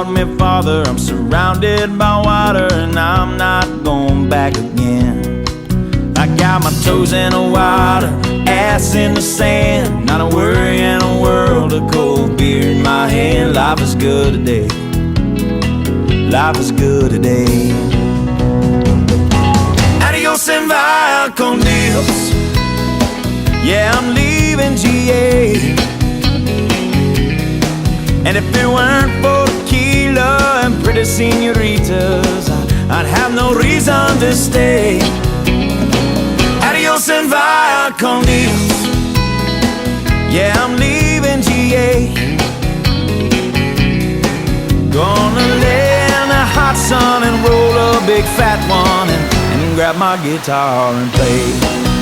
Me father, I'm surrounded by water and I'm not going back again. I got my toes in the water, ass in the sand, not a worry in a world, a cold beer in my hand. Life is good today, life is good today. Adios and via con Dios, yeah, I'm leaving GA. And if it weren't for tequila and pretty senoritas, I'd have no reason to stay. Adios and via con Dios, yeah, I'm leaving GA. Gonna lay in the hot sun and roll a big fat one and grab my guitar and play.